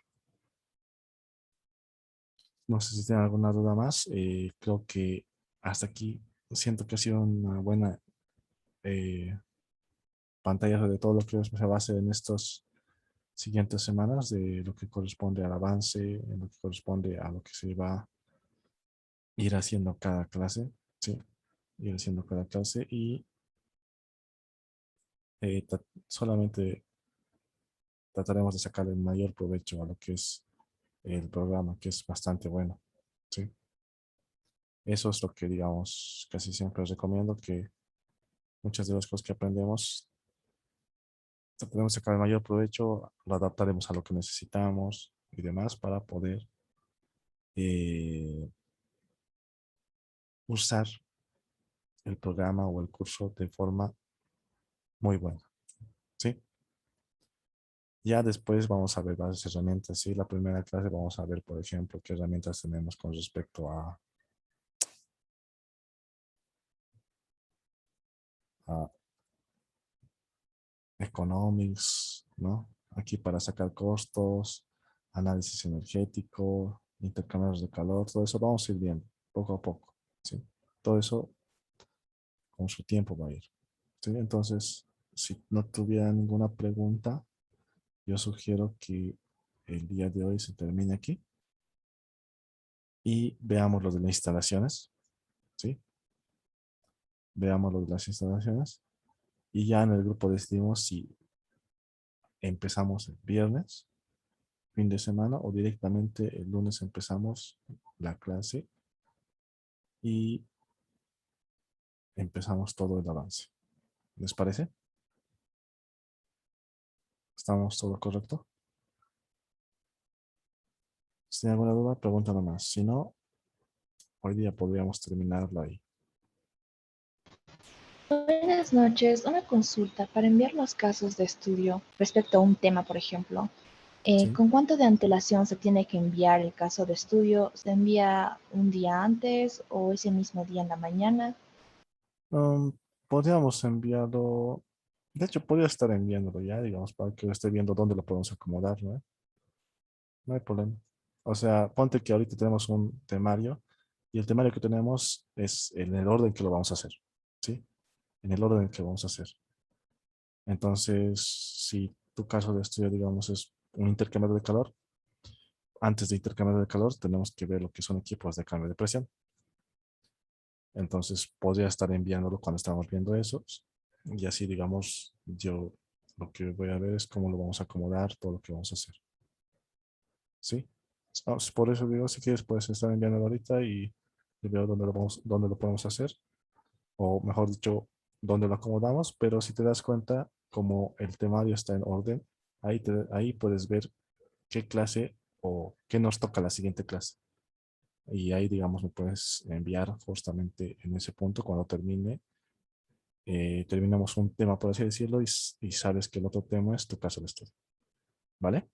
No sé si tienen alguna duda más. Creo que hasta aquí siento que ha sido una buena eh, pantalla de todo lo que se va a hacer en estas siguientes semanas, de lo que corresponde al avance, en lo que corresponde a lo que se va a ir haciendo cada clase. Sí, ir haciendo cada clase y solamente trataremos de sacar el mayor provecho a lo que es el programa, que es bastante bueno. ¿Sí? Eso es lo que, digamos, casi siempre recomiendo, que muchas de las cosas que aprendemos trataremos de sacar el mayor provecho, lo adaptaremos a lo que necesitamos y demás para poder eh, usar el programa o el curso de forma muy buena. ¿Sí? Ya después vamos a ver varias herramientas. Sí, la primera clase vamos a ver, por ejemplo, qué herramientas tenemos con respecto a economics, ¿no? Aquí para sacar costos, análisis energético, intercambios de calor, todo eso vamos a ir viendo poco a poco, ¿sí? Todo eso con su tiempo va a ir, ¿sí? Entonces, si no tuviera ninguna pregunta, yo sugiero que el día de hoy se termine aquí y veamos lo de las instalaciones, ¿sí? Veamos lo de las instalaciones y ya en el grupo decidimos si empezamos el viernes fin de semana o directamente el lunes empezamos la clase y empezamos todo el avance. ¿Les parece? ¿Estamos todo correcto? Si tienen alguna duda, pregúntalo más. Si no, hoy día podríamos terminarlo ahí. Buenas noches, una consulta para enviar los casos de estudio respecto a un tema, por ejemplo. ¿Sí? ¿Con cuánto de antelación se tiene que enviar el caso de estudio? ¿Se envía un día antes o ese mismo día en la mañana? Um, Podríamos enviarlo. De hecho, podría estar enviándolo ya, digamos, para que esté viendo dónde lo podemos acomodar, ¿no? No hay problema. O sea, ponte que ahorita tenemos un temario y el temario que tenemos es en el orden que lo vamos a hacer, ¿sí? En el orden que vamos a hacer. Entonces, si tu caso de estudio, digamos, es un intercambio de calor, antes de intercambio de calor tenemos que ver lo que son equipos de cambio de presión. Entonces, podría estar enviándolo cuando estamos viendo esos. Y así, digamos, yo lo que voy a ver es cómo lo vamos a acomodar, todo lo que vamos a hacer. ¿Sí? Por eso digo, si quieres, puedes estar enviándolo ahorita y veo dónde lo podemos hacer. O mejor dicho, dónde lo acomodamos. Pero si te das cuenta, como el temario está en orden, ahí puedes ver qué clase o qué nos toca la siguiente clase. Y ahí, digamos, me puedes enviar justamente en ese punto cuando terminamos un tema, por así decirlo, y sabes que el otro tema es tu caso de estudio. ¿Vale?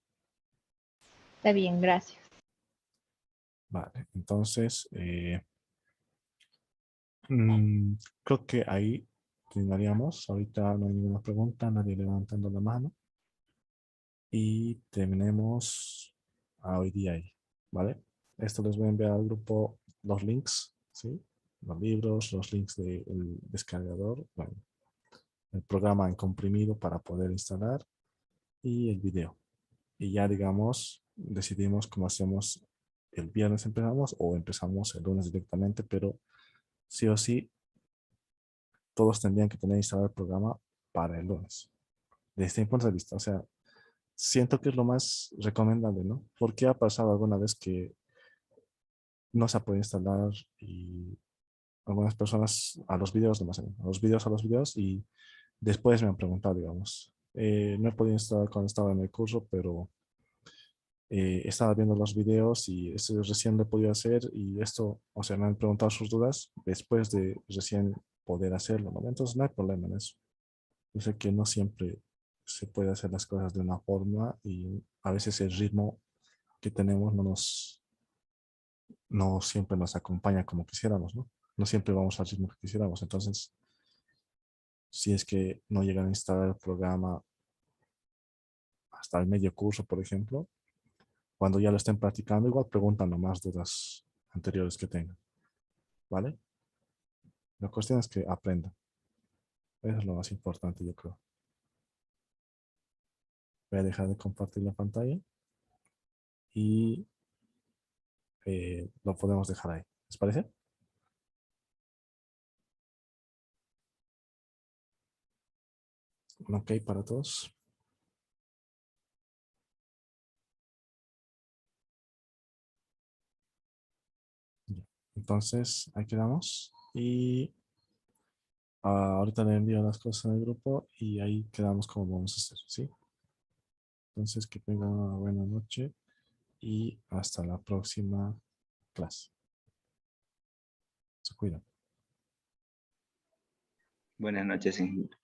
Está bien, gracias. Vale, entonces, mm, creo que ahí terminaríamos. Ahorita no hay ninguna pregunta, nadie levantando la mano. Y terminemos a hoy día ahí, ¿vale? Esto les voy a enviar al grupo los links, ¿sí? Los libros, los links del descargador, bueno, el programa en comprimido para poder instalar y el video. Y ya, digamos, decidimos cómo hacemos el viernes empezamos o empezamos el lunes directamente, pero sí o sí, todos tendrían que tener instalado el programa para el lunes. Desde mi punto de vista, o sea, siento que es lo más recomendable, ¿no? Porque ha pasado alguna vez que no se puede instalar y algunas personas a los videos, no sé, a los videos y después me han preguntado, digamos, no he podido instalar cuando estaba en el curso, pero estaba viendo los videos y esto recién lo he podido hacer y esto, o sea, me han preguntado sus dudas después de recién poder hacerlo, ¿no? Entonces no hay problema en eso. Yo sé que no siempre se puede hacer las cosas de una forma y a veces el ritmo que tenemos no siempre nos acompaña como quisiéramos, ¿no? No siempre vamos al ritmo que quisiéramos. Entonces, si es que no llegan a instalar el programa hasta el medio curso, por ejemplo, cuando ya lo estén practicando, igual preguntan nomás dudas anteriores que tengan, ¿vale? La cuestión es que aprendan. Eso es lo más importante, yo creo. Voy a dejar de compartir la pantalla y lo podemos dejar ahí. ¿Les parece? Ok para todos. Ya. Entonces, ahí quedamos. Y ahorita le envío las cosas en el grupo y ahí quedamos como vamos a hacer, ¿sí? Entonces, que tengan una buena noche y hasta la próxima clase. Se cuidan. Buenas noches, ingeniero.